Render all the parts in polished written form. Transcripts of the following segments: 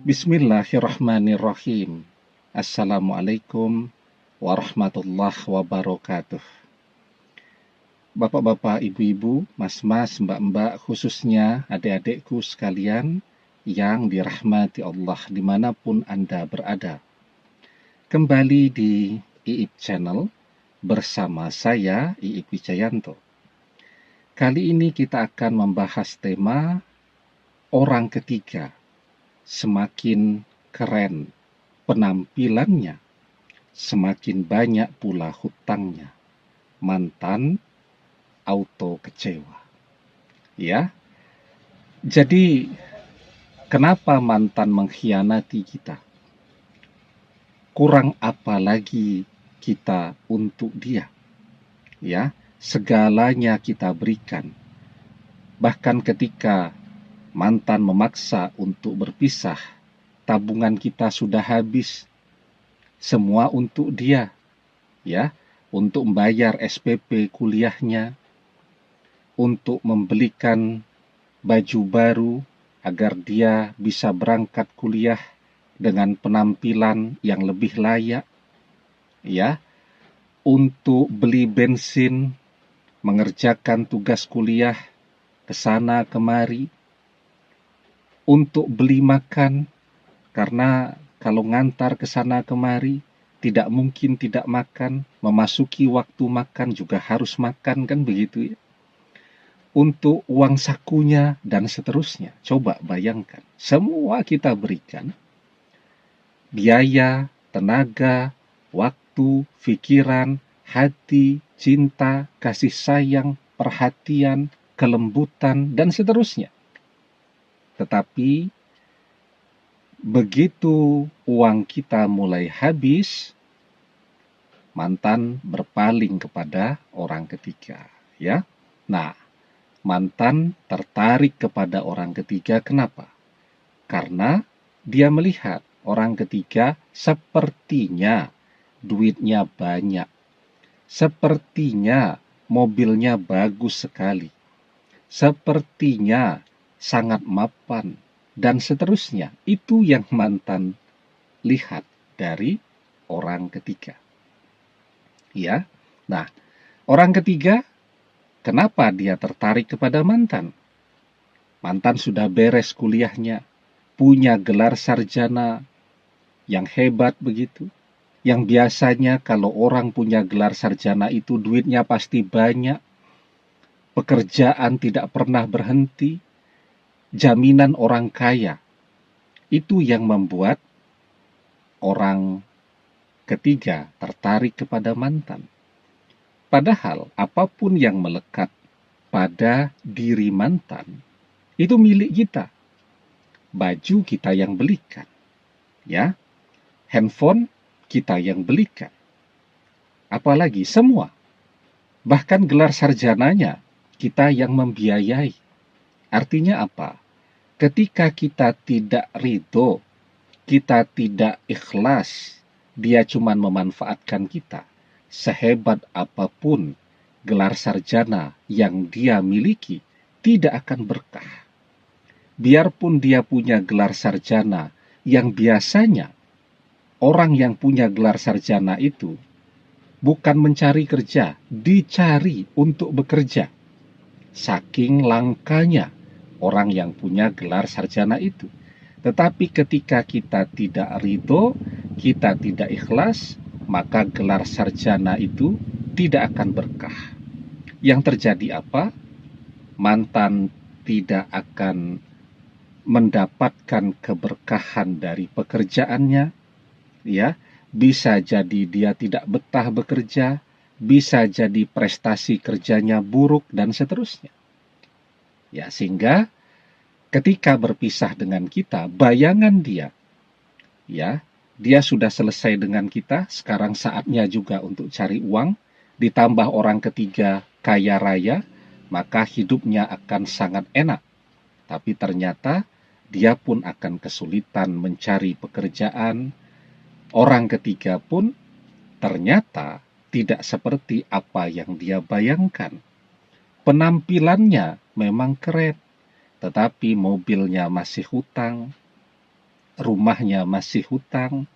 Bismillahirrahmanirrahim. Assalamualaikum warahmatullahi wabarakatuh. Bapak-bapak, ibu-ibu, mas-mas, mbak-mbak, khususnya adik-adikku sekalian yang dirahmati Allah dimanapun Anda berada. Kembali di IIP Channel bersama saya, IIP Wijayanto. Kali ini kita akan membahas tema orang ketiga. Semakin keren penampilannya, semakin banyak pula hutangnya. Mantan auto kecewa. Ya. Jadi kenapa mantan mengkhianati kita? Kurang apa lagi kita untuk dia? Ya, segalanya kita berikan. Bahkan ketika mantan memaksa untuk berpisah, tabungan kita sudah habis. Semua untuk dia, ya, untuk membayar SPP kuliahnya, untuk membelikan baju baru agar dia bisa berangkat kuliah dengan penampilan yang lebih layak, ya, untuk beli bensin, mengerjakan tugas kuliah ke sana kemari, untuk beli makan, karena kalau ngantar ke sana kemari tidak mungkin tidak makan, memasuki waktu makan juga harus makan, kan begitu ya. Untuk uang sakunya dan seterusnya. Coba bayangkan, semua kita berikan, biaya, tenaga, waktu, pikiran, hati, cinta, kasih sayang, perhatian, kelembutan, dan seterusnya. Tetapi begitu uang kita mulai habis, mantan berpaling kepada orang ketiga, ya. Nah, mantan tertarik kepada orang ketiga, kenapa? Karena dia melihat orang ketiga sepertinya duitnya banyak, sepertinya mobilnya bagus sekali, sepertinya sangat mapan, dan seterusnya. Itu yang mantan lihat dari orang ketiga. Ya. Nah, orang ketiga, kenapa dia tertarik kepada mantan? Mantan sudah beres kuliahnya, punya gelar sarjana yang hebat begitu. Yang biasanya kalau orang punya gelar sarjana itu duitnya pasti banyak, pekerjaan tidak pernah berhenti, jaminan orang kaya. Itu yang membuat orang ketiga tertarik kepada mantan. Padahal apapun yang melekat pada diri mantan itu milik kita. Baju kita yang belikan, ya. Handphone kita yang belikan. Apalagi semua. Bahkan gelar sarjananya kita yang membiayai. Artinya apa? Ketika kita tidak ridho, kita tidak ikhlas, dia cuma memanfaatkan kita. Sehebat apapun gelar sarjana yang dia miliki, tidak akan berkah. Biarpun dia punya gelar sarjana yang biasanya orang yang punya gelar sarjana itu bukan mencari kerja, dicari untuk bekerja. Saking langkanya orang yang punya gelar sarjana itu. Tetapi ketika kita tidak ridho, kita tidak ikhlas, maka gelar sarjana itu tidak akan berkah. Yang terjadi apa? Mantan tidak akan mendapatkan keberkahan dari pekerjaannya, ya. Bisa jadi dia tidak betah bekerja, bisa jadi prestasi kerjanya buruk, dan seterusnya. Ya, sehingga ketika berpisah dengan kita, bayangan dia, ya, dia sudah selesai dengan kita, sekarang saatnya juga untuk cari uang, ditambah orang ketiga kaya raya, maka hidupnya akan sangat enak. Tapi ternyata dia pun akan kesulitan mencari pekerjaan. Orang ketiga pun ternyata tidak seperti apa yang dia bayangkan. Penampilannya memang keren, tetapi mobilnya masih hutang, rumahnya masih hutang,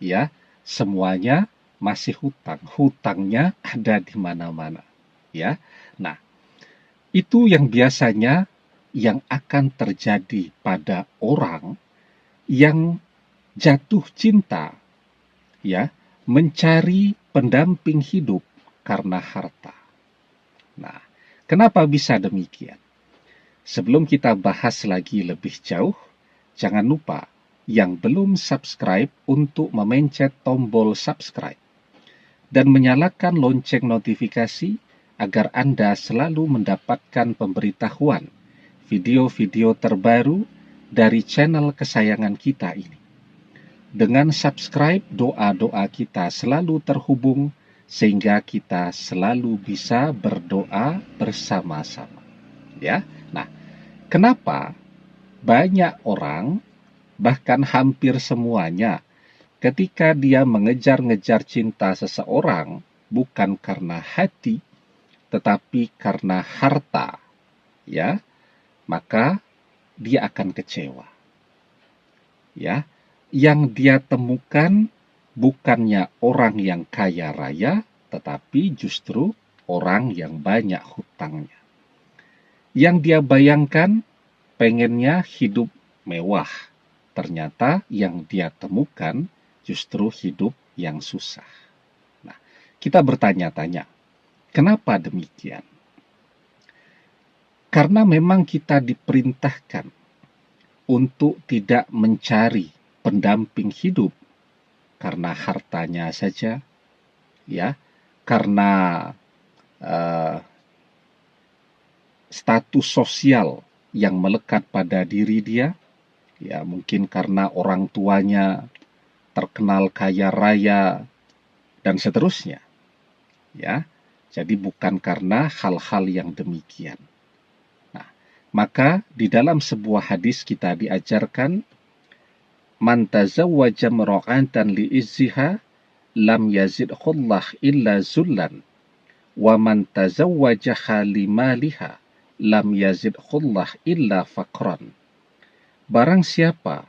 ya, semuanya masih hutang. Hutangnya ada di mana-mana, ya. Nah, itu yang biasanya yang akan terjadi pada orang yang jatuh cinta, ya, mencari pendamping hidup karena harta. Nah, kenapa bisa demikian? Sebelum kita bahas lagi lebih jauh, jangan lupa yang belum subscribe untuk memencet tombol subscribe dan menyalakan lonceng notifikasi agar Anda selalu mendapatkan pemberitahuan video-video terbaru dari channel kesayangan kita ini. Dengan subscribe, doa-doa kita selalu terhubung sehingga kita selalu bisa berdoa bersama-sama. Ya. Nah, kenapa banyak orang, bahkan hampir semuanya, ketika dia mengejar-ngejar cinta seseorang, bukan karena hati, tetapi karena harta, ya, maka dia akan kecewa. Ya, yang dia temukan bukannya orang yang kaya raya, tetapi justru orang yang banyak hutangnya. Yang dia bayangkan pengennya hidup mewah, ternyata yang dia temukan justru hidup yang susah. Nah, kita bertanya-tanya, kenapa demikian? Karena memang kita diperintahkan untuk tidak mencari pendamping hidup karena hartanya saja, ya, karena status sosial yang melekat pada diri dia, ya mungkin karena orang tuanya terkenal kaya raya dan seterusnya, ya. Jadi bukan karena hal-hal yang demikian. Nah, maka di dalam sebuah hadis kita diajarkan, man tazawwaja mar'atan li izziha lam yazidhullah illa zullan wa man tazawwajaha limaliha lam yazidhullah illa faqran. Barang siapa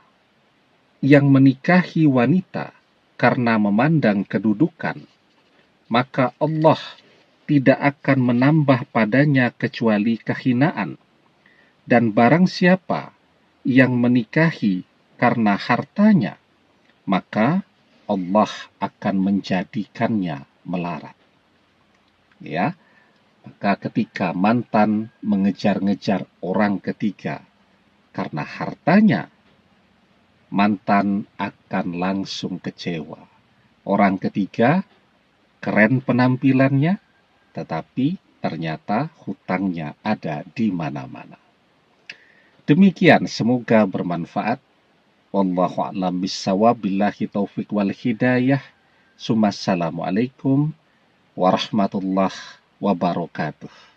yang menikahi wanita karena memandang kedudukan, maka Allah tidak akan menambah padanya kecuali kehinaan. Dan barang siapa yang menikahi karena hartanya, maka Allah akan menjadikannya melarat. Ya, maka ketika mantan mengejar-ngejar orang ketiga karena hartanya, mantan akan langsung kecewa. Orang ketiga keren penampilannya, tetapi ternyata hutangnya ada di mana-mana. Demikian, semoga bermanfaat. Wallahu a'lam bishawab, billahi taufiq wal hidayah. Assalamualaikum warahmatullahi wabarakatuh.